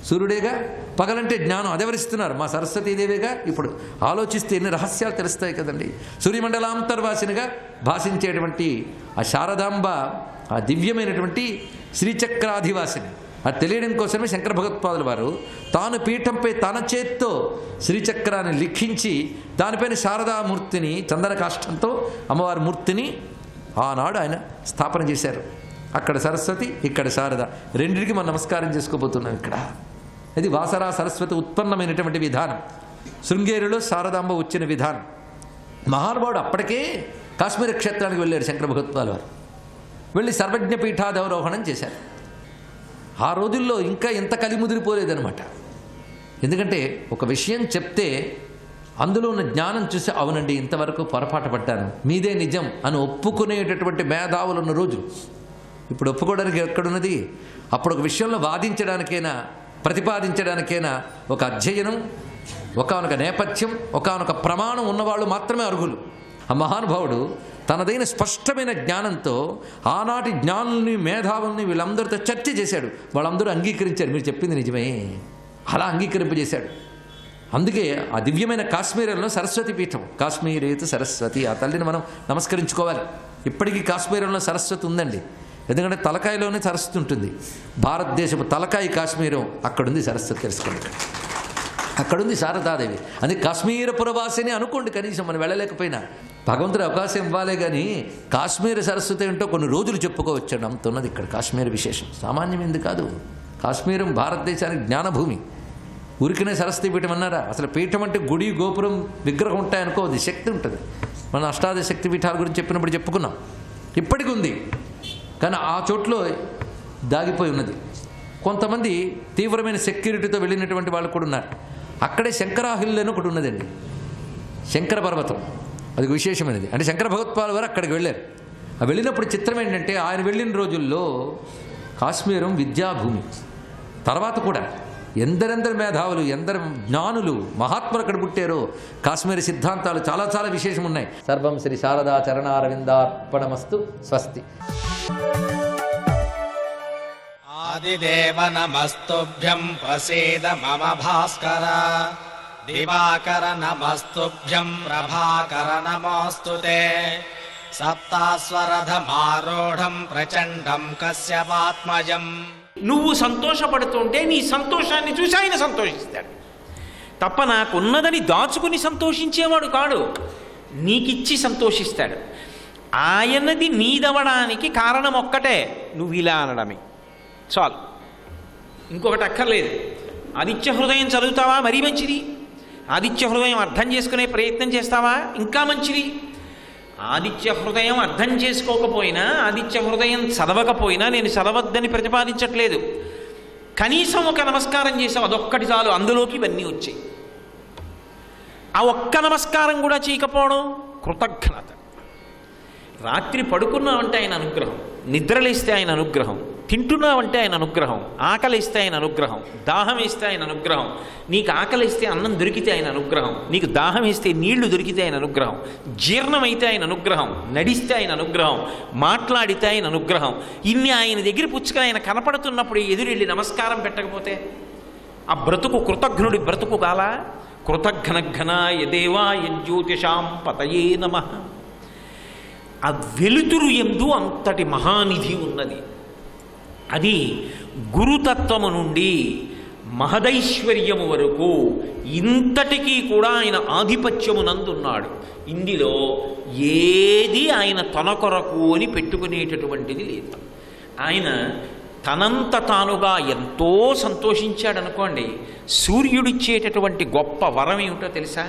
సూర్యుడేగా. పగలంటే జ్ఞానం, అదెవరిస్తున్నారు? మా సరస్వతీదేవిగా. ఇప్పుడు ఆలోచిస్తే ఎన్ని రహస్యాలు తెలుస్తాయి కదండి. సూర్యమండలాంతర్వాసినిగా భాషించేటువంటి ఆ శారదాంబ ఆ దివ్యమైనటువంటి శ్రీచక్రాధివాసిని. అది తెలియడం కోసమే శంకర భగవత్పాదుల వారు తాను పీఠంపై తన చేత్తో శ్రీచక్రాన్ని లిఖించి దానిపైన శారదామూర్తిని చందన కాష్టంతో అమ్మవారి మూర్తిని ఆనాడు ఆయన స్థాపన చేశారు. అక్కడ సరస్వతి, ఇక్కడ శారద, రెండింటికి మనం నమస్కారం చేసుకోబోతున్నాం ఇక్కడ. ఇది వాసరా సరస్వతి ఉత్పన్నమైనటువంటి విధానం. శృంగేరిలో శారదాంబ వచ్చిన విధానం. మహానుభావుడు అప్పటికే కాశ్మీర క్షేత్రానికి వెళ్ళారు శంకర భగవత్పాదుల వారు. వెళ్ళి సర్వజ్ఞ పీఠాదవరోహణం చేశారు. ఆ రోజుల్లో ఇంకా ఎంత కలిముదిరిపోలేదనమాట. ఎందుకంటే ఒక విషయం చెప్తే అందులో ఉన్న జ్ఞానం చూసి అవునండి ఇంతవరకు పొరపాటు పడ్డాను, మీదే నిజం అని ఒప్పుకునేటటువంటి మేధావులు ఉన్న రోజు. ఇప్పుడు ఒప్పుకోవడానికి ఎక్కడున్నది? అప్పుడు ఒక విషయంలో వాదించడానికైనా ప్రతిపాదించడానికైనా ఒక అధ్యయనం, ఒకానొక నేపథ్యం, ఒకానొక ప్రమాణం ఉన్నవాళ్ళు మాత్రమే అర్హులు. ఆ మహానుభావుడు తనదైన స్పష్టమైన జ్ఞానంతో ఆనాటి జ్ఞానుల్ని, మేధావుల్ని వీళ్ళందరితో చర్చ చేశాడు. వాళ్ళందరూ అంగీకరించారు, మీరు చెప్పింది నిజమే, అలా అంగీకరింపజేశాడు. అందుకే ఆ దివ్యమైన కాశ్మీరంలో సరస్వతి పీఠం, కాశ్మీరేతు సరస్వతి, ఆ తల్లిని మనం నమస్కరించుకోవాలి. ఇప్పటికీ కాశ్మీరంలో సరస్వతి ఉందండి. ఎందుకంటే తలకాయలోనే సరస్వతి ఉంటుంది. భారతదేశపు తలకాయ కాశ్మీరం, అక్కడుంది సరస్వతి. తెలుసుకోండి, అక్కడుంది శారదాదేవి. అది కాశ్మీర పురవాసిని అనుకోండి. కనీసం మనం వెళ్ళలేకపోయినా భగవంతుడు అవకాశం ఇవ్వాలే కానీ కాశ్మీర సరస్వతి ఏంటో కొన్ని రోజులు చెప్పుకోవచ్చండి. అంత ఉన్నది ఇక్కడ కాశ్మీర విశేషం. సామాన్యమైంది కాదు. కాశ్మీరం భారతదేశానికి జ్ఞానభూమి. ఊరికనే సరస్వతి పీఠం అన్నారా? అసలు పీఠం అంటే గుడి, గోపురం, విగ్రహం ఉంటాయనుకోవద్దు, శక్తి ఉంటుంది. మనం అష్టాదశ శక్తి పీఠాల గురించి చెప్పినప్పుడు చెప్పుకున్నాం. ఇప్పటికి ఉంది, కానీ ఆ చోట్లో దాగిపోయి ఉన్నది. కొంతమంది తీవ్రమైన సెక్యూరిటీతో వెళ్ళినటువంటి వాళ్ళు కూడా ఉన్నారు. అక్కడే శంకరాహిల్ అని ఒకటి ఉన్నదండి, శంకర పర్వతం. అది విశేషమైనది. అంటే శంకర భగవత్పాదుల వారు అక్కడికి వెళ్ళారు. ఆ వెళ్ళినప్పుడు చిత్రం ఏంటంటే ఆయన వెళ్ళిన రోజుల్లో కాశ్మీరం విద్యాభూమి. తర్వాత కూడా ఎందరెందరు మేధావులు, ఎందరు జ్ఞానులు, మహాత్ములు అక్కడ పుట్టారో. కాశ్మీర సిద్ధాంతాలు చాలా చాలా విశేషం ఉన్నాయి. సర్వం శ్రీ శారదా చరణారవిందార్పణమస్తు. స్వస్తి. ఆదిదేవ నమస్తుభ్యం ప్రసీద మమ భాస్కర. దివాకర నమస్తుభ్యం ప్రభాకర నమోస్తుతే. సప్తాస్వరథమారూఢం ప్రచండం కశ్యపాత్మజం. నువ్వు సంతోషపడుతుంటే నీ సంతోషాన్ని చూసి ఆయన సంతోషిస్తాడు తప్ప నాకున్నదని దాచుకుని సంతోషించేవాడు కాడు. నీకిచ్చి సంతోషిస్తాడు. ఆయనది నీదవడానికి కారణం ఒక్కటే, నువ్వు ఇలా అనడమే చాలు, ఇంకొకటి అక్కర్లేదు. ఆదిత్య హృదయం చదువుతావా? మరీ మంచిది. ఆదిత్య హృదయం అర్థం చేసుకునే ప్రయత్నం చేస్తావా? ఇంకా మంచిది. ఆదిత్య హృదయం అర్థం చేసుకోకపోయినా, ఆదిత్య హృదయం చదవకపోయినా నేను చదవద్దని ప్రతిపాదించట్లేదు. కనీసం ఒక నమస్కారం చేసావు, అదొక్కటి చాలు, అందులోకి ఇవన్నీ వచ్చాయి. ఆ ఒక్క నమస్కారం కూడా చేయకపోవడం కృతజ్ఞత. రాత్రి పడుకున్నావంటే ఆయన అనుగ్రహం, నిద్రలేస్తే ఆయన అనుగ్రహం, తింటున్నావంటే ఆయన అనుగ్రహం, ఆకలిస్తే ఆయన అనుగ్రహం, దాహం వేస్తే ఆయన అనుగ్రహం, నీకు ఆకలిస్తే అన్నం దొరికితే ఆయన అనుగ్రహం, నీకు దాహం వేస్తే నీళ్లు దొరికితే ఆయన అనుగ్రహం, జీర్ణమైతే ఆయన అనుగ్రహం, నడిస్తే ఆయన అనుగ్రహం, మాట్లాడితే ఆయన అనుగ్రహం. ఇన్ని ఆయన దగ్గర పుచ్చుకొని ఆయన కనపడుతున్నప్పుడు ఎదురెళ్ళి నమస్కారం పెట్టకపోతే ఆ బ్రతుకు కృతజ్ఞుడి బ్రతుకు కాలా? కృతఘ్నఘ్నాయ దేవాయ జ్యోతిషాం పతయే నమః. ఆ వెలుతురు యందు అంతటి మహానిధి ఉన్నది. అది గురుతత్వము నుండి మహదైశ్వర్యము వరకు ఇంతటికీ కూడా ఆయన ఆధిపత్యమునందున్నాడు. ఇందులో ఏది ఆయన తన కొరకు అని పెట్టుకునేటటువంటిది లేదు. ఆయన తనంత తానుగా ఎంతో సంతోషించాడనుకోండి. సూర్యుడిచ్చేటటువంటి గొప్ప వరం ఏమిటో తెలుసా?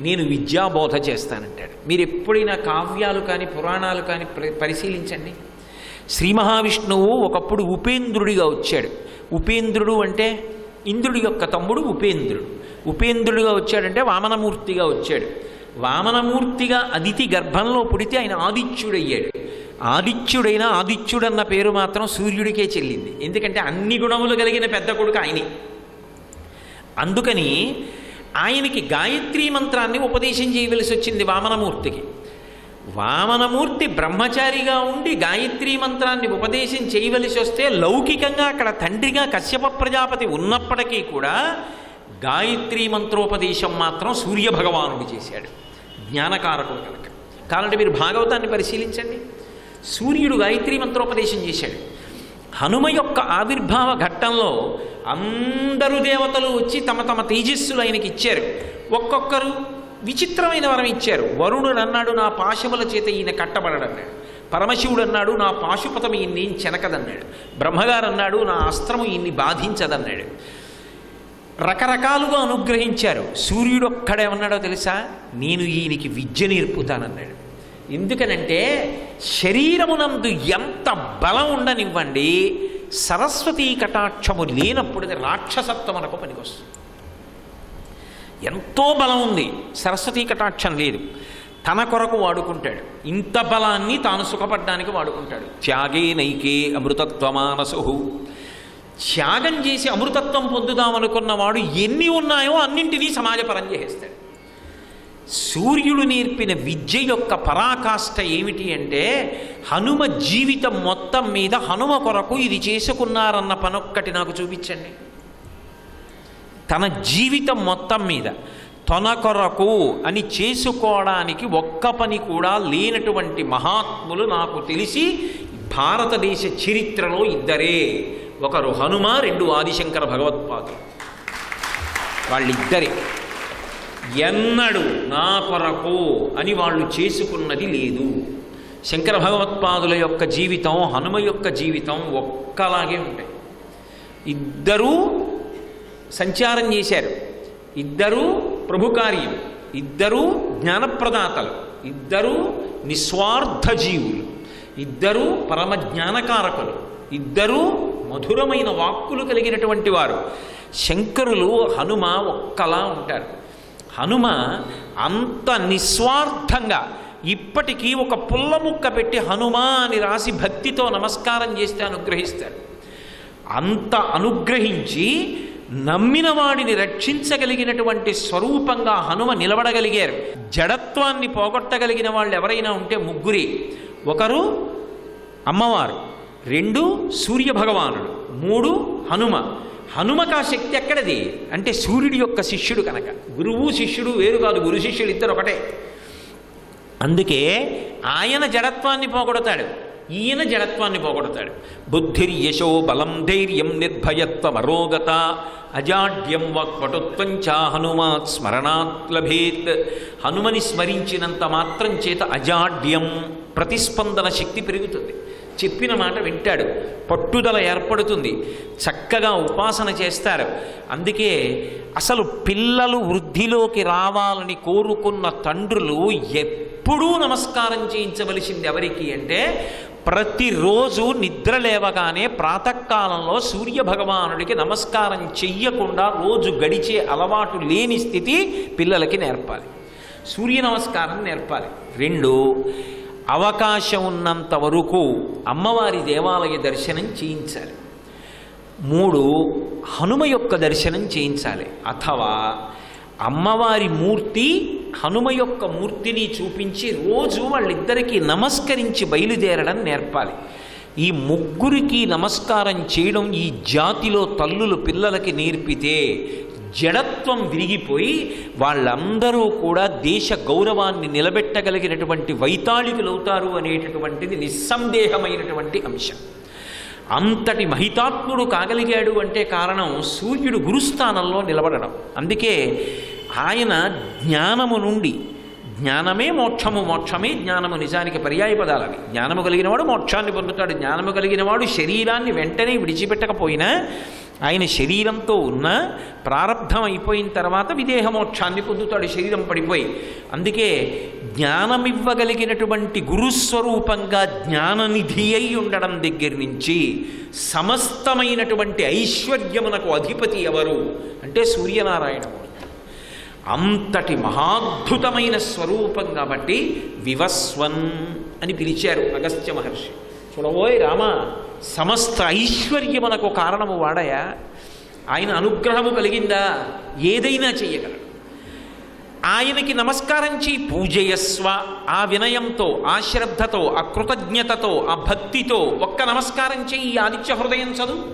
నేను విద్యాబోధ చేస్తానంటాడు. మీరు ఎప్పుడైనా కావ్యాలు కానీ పురాణాలు కానీ పరిశీలించండి. శ్రీ మహావిష్ణువు ఒకప్పుడు ఉపేంద్రుడిగా వచ్చాడు. ఉపేంద్రుడు అంటే ఇంద్రుడి యొక్క తమ్ముడు ఉపేంద్రుడు. ఉపేంద్రుడిగా వచ్చాడంటే వామనమూర్తిగా వచ్చాడు. వామనమూర్తిగా అదితి గర్భంలో పుడితే ఆయన ఆదిత్యుడయ్యాడు. ఆదిత్యుడైన ఆదిత్యుడన్న పేరు మాత్రం సూర్యుడికే చెల్లింది. ఎందుకంటే అన్ని గుణములు కలిగిన పెద్ద కొడుకు ఆయనే. అందుకని ఆయనకి గాయత్రీ మంత్రాన్ని ఉపదేశం చేయవలసి వచ్చింది వామనమూర్తికి. వామనమూర్తి బ్రహ్మచారిగా ఉండి గాయత్రీ మంత్రాన్ని ఉపదేశం చేయవలసి వస్తే లౌకికంగా అక్కడ తండ్రిగా కశ్యప ప్రజాపతి ఉన్నప్పటికీ కూడా గాయత్రీ మంత్రోపదేశం మాత్రం సూర్యభగవానుడు చేశాడు, జ్ఞానకారకుడు కనుక. కాబట్టి మీరు భాగవతాన్ని పరిశీలించండి. సూర్యుడు గాయత్రీ మంత్రోపదేశం చేశాడు. హనుమ యొక్క ఆవిర్భావ ఘట్టంలో అందరూ దేవతలు వచ్చి తమ తమ తేజస్సులు ఆయనకి ఇచ్చారు. ఒక్కొక్కరు విచిత్రమైన వరం ఇచ్చారు. వరుణుడు అన్నాడు, నా పాశముల చేత ఈయన కట్టబడడన్నాడు. పరమశివుడు అన్నాడు, నా పాశుపతం ఈయన్ని చెనకదన్నాడు. బ్రహ్మగారు అన్నాడు, నా అస్త్రము ఈయన్ని బాధించదన్నాడు. రకరకాలుగా అనుగ్రహించారు. సూర్యుడు ఒక్కడేమన్నాడో తెలుసా? నేను ఈయనకి విద్య నేర్పుతానన్నాడు. ఎందుకనంటే శరీరమునందు ఎంత బలం ఉండనివ్వండి, సరస్వతీ కటాక్షము లేనప్పుడు అది రాక్షసత్వమునకు పనికొస్తుంది. ఎంతో బలం ఉంది, సరస్వతీ కటాక్షం లేదు. తన కొరకు వాడుకుంటాడు. ఇంత బలాన్ని తాను సుఖపడ్డానికి వాడుకుంటాడు. త్యాగే నైకే అమృతత్వమానసు. త్యాగం చేసి అమృతత్వం పొందుదామనుకున్నవాడు ఎన్ని ఉన్నాయో అన్నింటినీ సమాజపరం చేసేస్తాడు. సూర్యుడు నేర్పిన విద్య యొక్క పరాకాష్ఠ ఏమిటి అంటే, హనుమ జీవితం మొత్తం మీద హనుమ కొరకు ఇది చేసుకున్నారన్న పనొక్కటి నాకు చూపించండి. తన జీవితం మొత్తం మీద తన కొరకు అని చేసుకోవడానికి ఒక్క పని కూడా లేనటువంటి మహాత్ములు నాకు తెలిసి భారతదేశ చరిత్రలో ఇద్దరే. ఒకరు హనుమ, రెండు ఆదిశంకర భగవత్పాదులు. వాళ్ళిద్దరే. ఎన్నడూ నా కొరకు అని వాళ్ళు చేసుకున్నది లేదు. శంకర భగవత్పాదుల యొక్క జీవితం, హనుమ యొక్క జీవితం ఒక్కలాగే ఉంటాయి. ఇద్దరూ సంచారం చేశారు, ఇద్దరూ ప్రభు కార్యం, ఇద్దరూ జ్ఞానప్రదాతలు, ఇద్దరూ నిస్వార్థ జీవులు, ఇద్దరూ పరమ జ్ఞానకారకులు, ఇద్దరూ మధురమైన వాక్కులు కలిగినటువంటి వారు. శంకరులు హనుమ ఒక్కలా ఉంటారు. హనుమ అంత నిస్వార్థంగా ఇప్పటికీ ఒక పుల్ల ముక్క పెట్టి హనుమా అని రాసి భక్తితో నమస్కారం చేస్తే అనుగ్రహిస్తారు. అంత అనుగ్రహించి నమ్మిన వాడిని రక్షించగలిగినటువంటి స్వరూపంగా హనుమ నిలబడగలిగారు. జడత్వాన్ని పోగొట్టగలిగిన వాళ్ళు ఎవరైనా ఉంటే ముగ్గురే. ఒకరు అమ్మవారు, రెండు సూర్యభగవానుడు, మూడు హనుమ. హనుమకు ఆ శక్తి ఎక్కడది అంటే సూర్యుడి యొక్క శిష్యుడు కనుక. గురువు శిష్యుడు వేరు కాదు, గురు శిష్యుడు ఇద్దరు ఒకటే. అందుకే ఆయన జడత్వాన్ని పోగొడతాడు, ఈయన జడత్వాన్ని పోగొడతాడు. బుద్ధిర్యశో బలం ధైర్యం నిర్భయత్వం అరోగత అజాడ్యం వాక్పటుత్వం చ హనుమాత్ స్మరణాత్ లభేత్. హనుమని స్మరించినంత మాత్రం చేత అజాడ్యం ప్రతిస్పందన శక్తి పెరుగుతుంది. చెప్పిన మాట వింటాడు, పట్టుదల ఏర్పడుతుంది, చక్కగా ఉపాసన చేస్తారు. అందుకే అసలు పిల్లలు వృద్ధిలోకి రావాలని కోరుకున్న తండ్రులు ఎప్పుడూ నమస్కారం చేయించవలసింది ఎవరికి అంటే, ప్రతిరోజు నిద్ర లేవగానే ప్రాతకాలంలో సూర్యభగవానుడికి నమస్కారం చెయ్యకుండా రోజు గడిచే అలవాటు లేని స్థితి పిల్లలకి నేర్పాలి. సూర్య నమస్కారం నేర్పాలి. 2, అవకాశం ఉన్నంత వరకు అమ్మవారి దేవాలయ దర్శనం చేయించాలి. 3, హనుమ యొక్క దర్శనం చేయించాలి. అథవా అమ్మవారి మూర్తి హనుమ యొక్క మూర్తిని చూపించి రోజు వాళ్ళిద్దరికీ నమస్కరించి బయలుదేరడం నేర్పాలి. ఈ ముగ్గురికి నమస్కారం చేయడం ఈ జాతిలో తల్లులు పిల్లలకి నేర్పితే జడత్వం విరిగిపోయి వాళ్ళందరూ కూడా దేశ గౌరవాన్ని నిలబెట్టగలిగినటువంటి వైతాళికులవుతారు అనేటటువంటిది నిస్సందేహమైనటువంటి అంశం. అంతటి మహితాత్ముడు కాగలిగాడు అంటే కారణం సూర్యుడు గురుస్థానంలో నిలబడడం. అందుకే ఆయన జ్ఞానము నుండి, జ్ఞానమే మోక్షము, మోక్షమే జ్ఞానము నిజానికి పర్యాయ పదాలవి. జ్ఞానము కలిగినవాడు మోక్షాన్ని పొందుతాడు. జ్ఞానము కలిగినవాడు శరీరాన్ని వెంటనే విడిచిపెట్టకపోయినా ఆయన శరీరంతో ఉన్న ప్రారంధం అయిపోయిన తర్వాత విదేహ మోక్షాన్ని పొందుతాడు శరీరం పడిపోయి. అందుకే జ్ఞానమివ్వగలిగినటువంటి గురుస్వరూపంగా జ్ఞాననిధి అయి ఉండడం దగ్గర నుంచి సమస్తమైనటువంటి ఐశ్వర్యమునకు అధిపతి ఎవరు అంటే సూర్యనారాయణమూర్తి. అంతటి మహాద్భుతమైన స్వరూపం కాబట్టి వివస్వన్ అని పిలిచారు అగస్త్య మహర్షి. చూడబోయ్ రామ, సమస్త ఐశ్వర్యమునకు కారణము వాడయా. ఆయన అనుగ్రహము కలిగిందా ఏదైనా చెయ్యగలడు. ఆయనకి నమస్కారం చేయి, పూజయస్వ. ఆ వినయంతో, ఆ శ్రద్ధతో, ఆ కృతజ్ఞతతో, ఆ భక్తితో ఒక్క నమస్కారం చెయ్యి. ఆదిత్య హృదయం చదువు,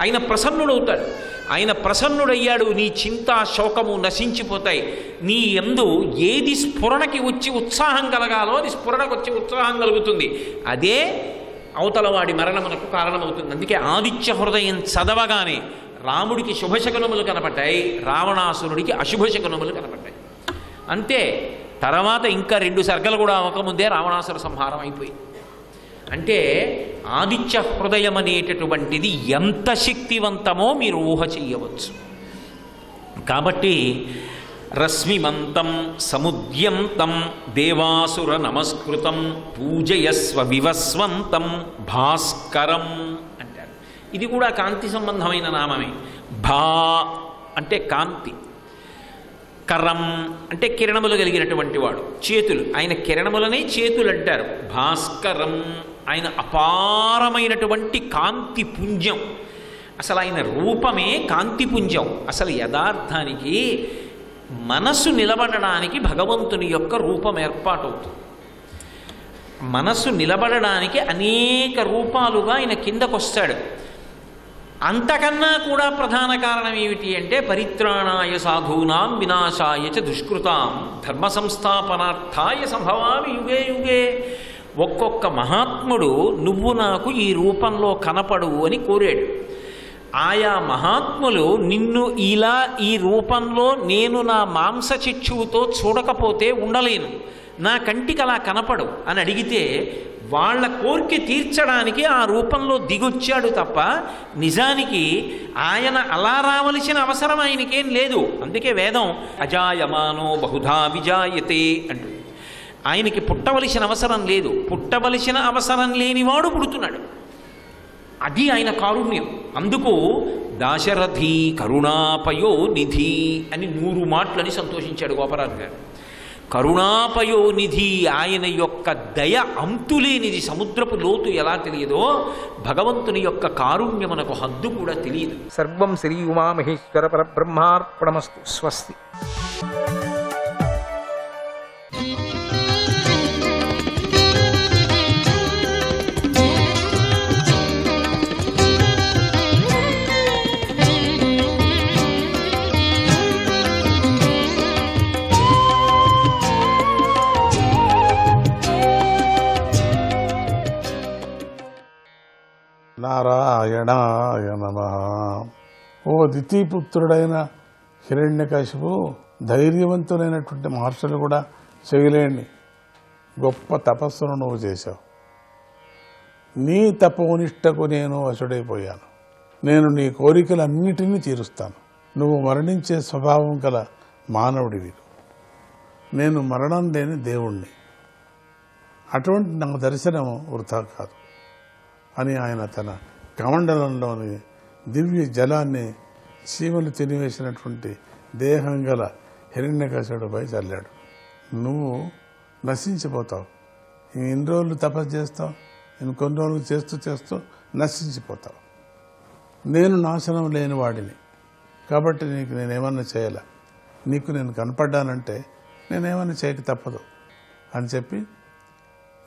ఆయన ప్రసన్నుడవుతాడు. ఆయన ప్రసన్నుడయ్యాడు, నీ చింత శోకము నశించిపోతాయి. నీ యందు ఏది స్ఫురణకి వచ్చి ఉత్సాహం కలగాలో అది స్ఫురణకు వచ్చి ఉత్సాహం కలుగుతుంది. అదే అవతలవాడి మరణమునకు కారణమవుతుంది. అందుకే ఆదిత్య హృదయం చదవగానే రాముడికి శుభశకునములు కనపడ్డాయి, రావణాసురుడికి అశుభశకునములు కనపడ్డాయి. అంతే. తర్వాత ఇంకా 2 సర్గలు కూడా అవ్వకముందే రావణాసుర సంహారం అయిపోయింది. అంటే ఆదిత్య హృదయం అనేటటువంటిది ఎంత శక్తివంతమో మీరు ఊహ చెయ్యవచ్చు. కాబట్టి రశ్మిమంతం సముద్యంతం దేవాసుర నమస్కృతం పూజయస్వ వివస్వంతం భాస్కరం అంటారు. ఇది కూడా కాంతి సంబంధమైన నామమే. భా అంటే కాంతి, కరం అంటే కిరణములు కలిగినటువంటి వాడు, చేతులు. ఆయన కిరణములనే చేతులు అంటారు. భాస్కరం ఆయన అపారమైనటువంటి కాంతి పుంజం. అసలు ఆయన రూపమే కాంతి పుంజం. అసలు యథార్థానికి మనసు నిలబడడానికి భగవంతుని యొక్క రూపం ఏర్పాటవుతుంది. మనసు నిలబడడానికి అనేక రూపాలుగా ఆయన కిందకొస్తాడు. అంతకన్నా కూడా ప్రధాన కారణం ఏమిటి అంటే పరిత్రాణాయ సాధూనాం వినాశాయ చ దుష్కృతాం ధర్మ సంస్థాపనార్థాయ సంభవామి యుగే యుగే. ఒక్కొక్క మహాత్ముడు నువ్వు నాకు ఈ రూపంలో కనపడు అని కోరాడు. ఆయా మహాత్ములు నిన్ను ఇలా ఈ రూపంలో నేను నా మాంసచక్షువుతో చూడకపోతే ఉండలేను, నా కంటికి అలా కనపడు అని అడిగితే వాళ్ళ కోరిక తీర్చడానికి ఆ రూపంలో దిగొచ్చాడు తప్ప నిజానికి ఆయన అలా రావలసిన అవసరం ఆయనకేం లేదు. అందుకే వేదం అజాయమానో బహుధా విజాయతే అంటుంది. ఆయనకి పుట్టవలసిన అవసరం లేదు. పుట్టవలసిన అవసరం లేనివాడు పుడుతున్నాడు. అది ఆయన కారుణ్యం. అందుకు దాశరథి కరుణాపయో నిధి అని 100 మాటలని సంతోషించాడు గోపరాజు గారు. కరుణాపయో నిధి, ఆయన యొక్క దయ అంతులేనిది. సముద్రపు లోతు ఎలా తెలియదో భగవంతుని యొక్క కారుణ్యమునకు హద్దు కూడా తెలియదు. సర్వం శ్రీ ఉమామహేశ్వర పరబ్రహ్మార్పణమస్తు. స్వస్తి. నారాయణాయ నమః. ఓ దితిపుత్రుడైన హిరణ్యకశిపు, ధైర్యవంతులైనటువంటి మహర్షులు కూడా చేయలేని గొప్ప తపస్సును నువ్వు చేశావు. నీ తపోనిష్టకు నేను వశుడైపోయాను. నేను నీ కోరికలన్నిటినీ తీరుస్తాను. నువ్వు మరణించే స్వభావం గల మానవుడివి. నేను మరణం లేని దేవుణ్ణి. అటువంటి నా దర్శనం వృథా కాదు అని ఆయన తన కమండలంలోని దివ్య జలాన్ని చీమలు తినివేసినటువంటి దేహం గల హిరణ్యకశిపుడిపై చల్లాడు. నువ్వు నశించిపోతావు. ఎన్ని రోజులు తపస్సు చేస్తావు? ఇంకొన్ని రోజులు చేస్తూ చేస్తూ నశించిపోతావు. నేను నాశనం లేని వాడిని కాబట్టి నీకు నేనేమన్నా చేయాలా? నీకు నేను కనపడ్డానంటే నేనేమన్నా చేయక తప్పదు అని చెప్పి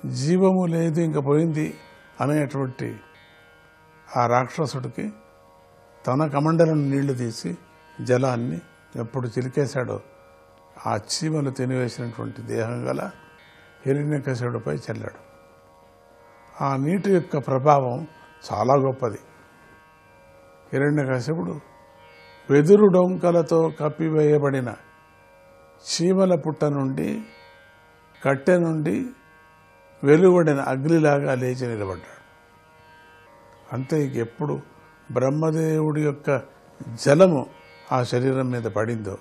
జీవము లేదు ఇంక పోయింది అనేటువంటి ఆ రాక్షసుడికి తన కమండలం నీళ్లు తీసి జలాన్ని ఎప్పుడు చిలికేశాడో ఆ చీమలు తినివేసినటువంటి దేహం గల హిరణ్యకశిపుడిపై చల్లాడు. ఆ నీటి యొక్క ప్రభావం చాలా గొప్పది. హిరణ్యకశిపుడు వెదురు డొంకలతో కప్పివేయబడిన చీమల పుట్ట నుండి కట్టె నుండి వెలువడిన అగ్నిలాగా లేచి నిలబడ్డాడు. అంతే ఎప్పుడు బ్రహ్మదేవుడి యొక్క జలము ఆ శరీరం మీద పడిందో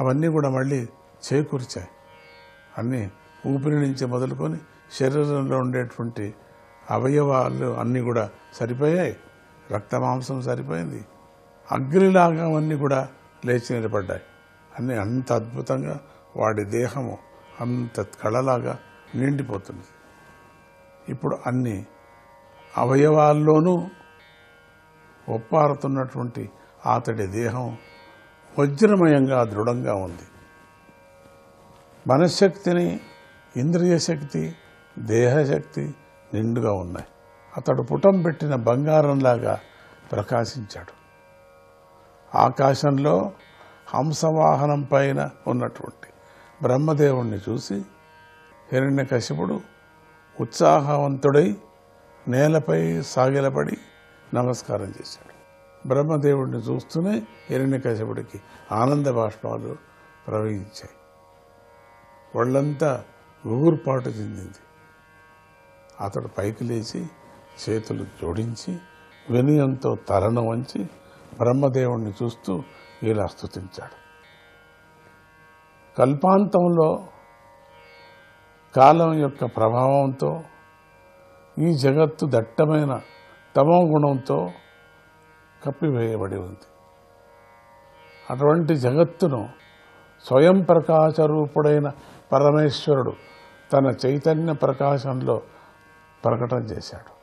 అవన్నీ కూడా మళ్ళీ చేకూర్చాయి. అన్నీ ఊపిరి నుంచి మొదలుకొని శరీరంలో ఉండేటువంటి అవయవాలు అన్నీ కూడా సరిపోయాయి. రక్తమాంసం సరిపోయింది. అగ్నిలాగా అవన్నీ కూడా లేచి నిలబడ్డాయి. అన్నీ అంత అద్భుతంగా వాడి దేహము అంత కళలాగా నిండిపోతుంది. ఇప్పుడు అన్ని అవయవాల్లోనూ ఒప్పారుతున్నటువంటి అతడి దేహం వజ్రమయంగా దృఢంగా ఉంది. మనశ్శక్తిని, ఇంద్రియ శక్తి, దేహశక్తి నిండుగా ఉన్నాయి. అతడు పుటం పెట్టిన బంగారంలాగా ప్రకాశించాడు. ఆకాశంలో హంసవాహనం పైన ఉన్నటువంటి బ్రహ్మదేవుణ్ణి చూసి హిరణ్యకశిపుడు ఉత్సాహవంతుడై నేలపై సాగిలపడి నమస్కారం చేశాడు. బ్రహ్మదేవుడిని చూస్తూనే హిరణ్యకశిపుడికి ఆనంద బాష్పాలు ప్రవహించాయి. ఒళ్ళంతా ఊగురుపాటు చెందింది. అతడు పైకి లేచి చేతులు జోడించి వినయంతో తలను వంచి బ్రహ్మదేవుణ్ణి చూస్తూ ఇలా స్తుతించాడు. కల్పాంతంలో కాలం యొక్క ప్రభావంతో ఈ జగత్తు దట్టమైన తమో గుణంతో కప్పివేయబడి ఉంది. అటువంటి జగత్తును స్వయం ప్రకాశ రూపుడైన పరమేశ్వరుడు తన చైతన్య ప్రకాశంలో ప్రకటన చేశాడు.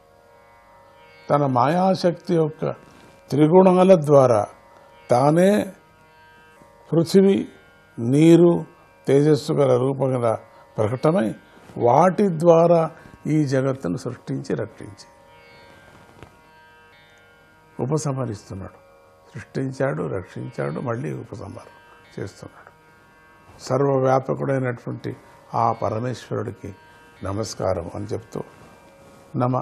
తన మాయాశక్తి యొక్క త్రిగుణాల ద్వారా తానే పృథివీ, నీరు, తేజస్సు గల రూపగల ప్రకటమై వాటి ద్వారా ఈ జగత్తును సృష్టించి రక్షించి ఉపసంహరిస్తున్నాడు. సృష్టించాడు, రక్షించాడు, మళ్ళీ ఉపసంహారం చేస్తున్నాడు. సర్వవ్యాపకుడైనటువంటి ఆ పరమేశ్వరుడికి నమస్కారం అని చెప్తూ నమ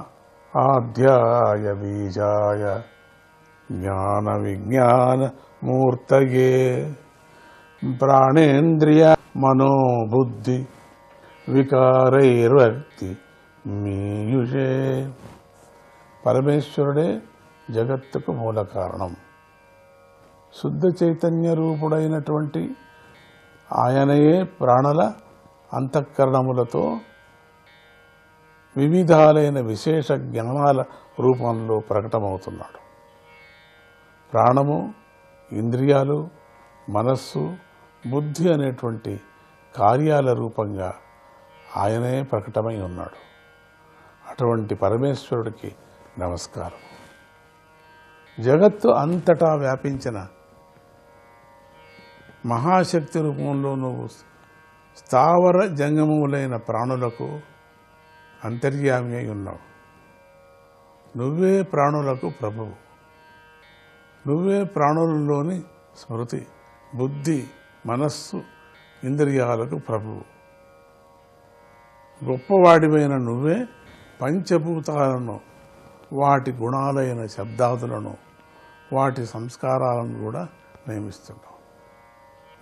ఆధ్యాయ బీజాయ జ్ఞాన విజ్ఞాన మూర్తయే ప్రాణేంద్రియ మనోబుద్ధి వికారైర్వక్తి మీయుషే. పరమేశ్వరుడే జగత్తుకు మూల కారణం. శుద్ధ చైతన్య రూపుడైనటువంటి ఆయనయే ప్రాణుల అంతఃకరణములతో వివిధాలైన విశేష జ్ఞానాల రూపంలో ప్రకటమవుతున్నాడు. ప్రాణము, ఇంద్రియాలు, మనస్సు, బుద్ధి అనేటువంటి కార్యాల రూపంగా ఆయనే ప్రకటమై ఉన్నాడు. అటువంటి పరమేశ్వరుడికి నమస్కారం. జగత్తు అంతటా వ్యాపించిన మహాశక్తి రూపంలో నువ్వు స్థావర జంగమములైన ప్రాణులకు అంతర్యామి అయి ఉన్నావు. నువ్వే ప్రాణులకు ప్రభువు. నువ్వే ప్రాణులలోని స్మృతి, బుద్ధి, మనస్సు, ఇంద్రియాలకు ప్రభువు. గొప్పవాడివైన నువ్వే పంచభూతాలను, వాటి గుణాలైన శబ్దాదులను, వాటి సంస్కారాలను కూడా నియమిస్తున్నావు.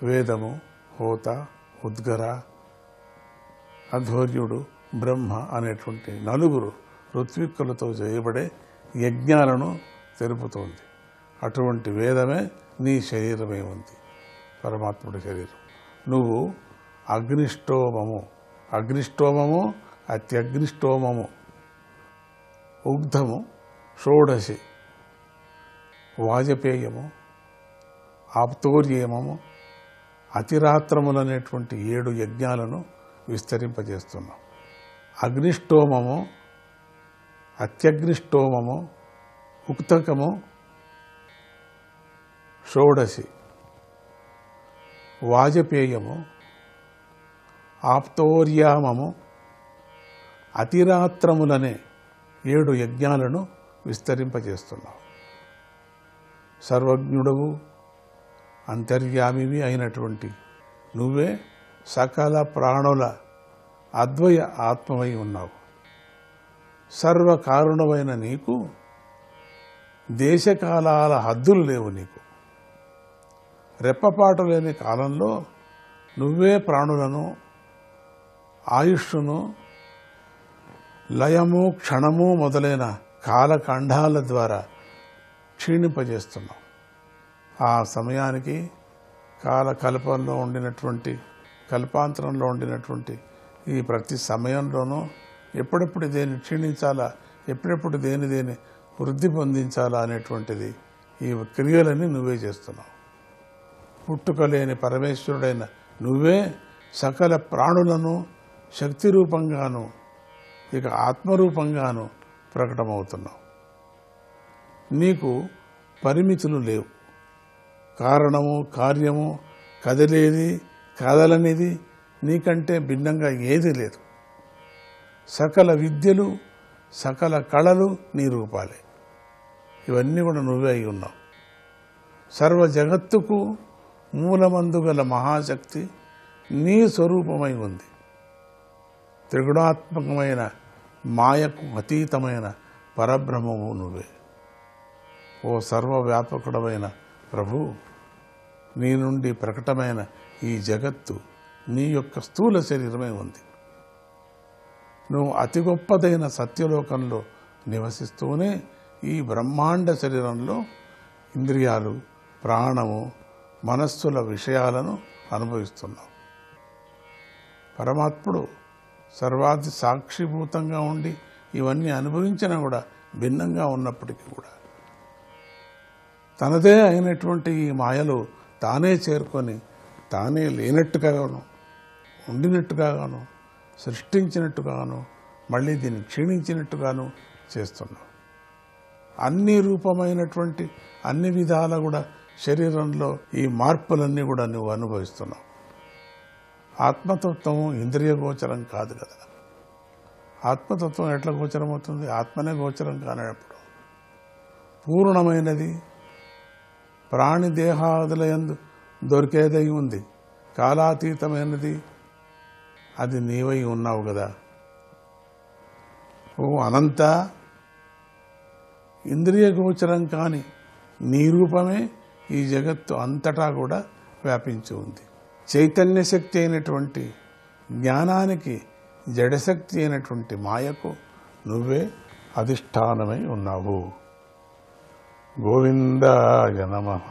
వేదము, హోత, ఉద్గర, అధ్వర్యుడు, బ్రహ్మ అనేటువంటి నలుగురు ఋత్విక్కులతో చేయబడే యజ్ఞాలను తెలుపుతోంది. అటువంటి వేదమే నీ శరీరమే ఉంది, పరమాత్ముడి శరీరం. నువ్వు అగ్నిష్టోమము అత్యగ్నిష్టోమము, ఉగ్ధము, షోడశి, వాజపేయము, ఆప్తోర్యేమము, అతిరాత్రములనేటువంటి 7 యజ్ఞాలను విస్తరింపజేస్తున్నాం. అగ్నిష్టోమము, అత్యగ్నిష్టోమము, ఉక్తకము, షోడశి, వాజపేయము, ఆప్తోర్యామము, అతిరాత్రములనే 7 యజ్ఞాలను విస్తరింపజేస్తున్నాం. సర్వజ్ఞుడవు అంతర్యామివి అయినటువంటి నువ్వే సకల ప్రాణుల అద్వయ ఆత్మవై ఉన్నావు. సర్వకారుణమైన నీకు దేశకాలాల హద్దులు లేవు. నీకు రెప్పపాటు లేని కాలంలో నువ్వే ప్రాణులను ఆయుష్ను లయము క్షణము మొదలైన కాలఖండాల ద్వారా క్షీణింపజేస్తున్నావు. ఆ సమయానికి కాలకల్పంలో ఉండినటువంటి కల్పాంతరంలో ఉండినటువంటి ఈ ప్రతి సమయంలోనూ ఎప్పుడెప్పుడు దేన్ని క్షీణించాలా, ఎప్పుడెప్పుడు దేని వృద్ధి పొందించాలా అనేటువంటిది ఈ క్రియలని నువ్వే చేస్తున్నావు. పుట్టుకలేని పరమేశ్వరుడైన నువ్వే సకల ప్రాణులను శక్తి రూపంగాను ఇక ఆత్మరూపంగాను ప్రకటమవుతున్నావు. నీకు పరిమితులు లేవు. కారణము కార్యము కదిలేది కదలనిది నీకంటే భిన్నంగా ఏది లేదు. సకల విద్యలు సకల కళలు నీ రూపాలే. ఇవన్నీ కూడా నువ్వే అయి ఉన్నావు. సర్వ జగత్తుకు మూలమందు గల మహాశక్తి నీ స్వరూపమై ఉంది. త్రిగుణాత్మకమైన మాయకు అతీతమైన పరబ్రహ్మము నువ్వే. ఓ సర్వవ్యాపకుడమైన ప్రభు, నీ నుండి ప్రకటమైన ఈ జగత్తు నీ యొక్క స్థూల శరీరమై ఉంది. నువ్వు అతి గొప్పదైన సత్యలోకంలో నివసిస్తూనే ఈ బ్రహ్మాండ శరీరంలో ఇంద్రియాలు, ప్రాణము, మనస్సుల విషయాలను అనుభవిస్తున్నావు. పరమాత్ముడు సర్వాది సాక్షిభూతంగా ఉండి ఇవన్నీ అనుభవించినా కూడా భిన్నంగా ఉన్నప్పటికీ కూడా తనదే అయినటువంటి ఈ మాయలో తానే చేరుకొని తానే లేనట్టుగాను ఉండినట్టుగాను సృష్టించినట్టుగాను మళ్ళీ దీన్ని క్షీణించినట్టుగాను చేస్తున్నావు. అన్ని రూపమైనటువంటి అన్ని విధాల కూడా శరీరంలో ఈ మార్పులన్నీ కూడా నువ్వు అనుభవిస్తున్నావు. ఆత్మతత్వం ఇంద్రియ గోచరం కాదు కదా. ఆత్మతత్వం ఎట్లా గోచరం అవుతుంది? ఆత్మనే గోచరం కానప్పుడు పూర్ణమైనది ప్రాణి దేహాదుల యందు దొరికేదై ఉంది. కాలాతీతమైనది అది నీవై ఉన్నావు కదా. ఓ అనంత ఇంద్రియ గోచరం కాని నీ రూపమే ఈ జగత్తు అంతటా కూడా వ్యాపించి ఉంది. చైతన్య శక్తి అయినటువంటి జ్ఞానానికి జడశక్తి అయినటువంటి మాయకు నువ్వే అధిష్టానమై ఉన్నావు. గోవిందాయ నమః.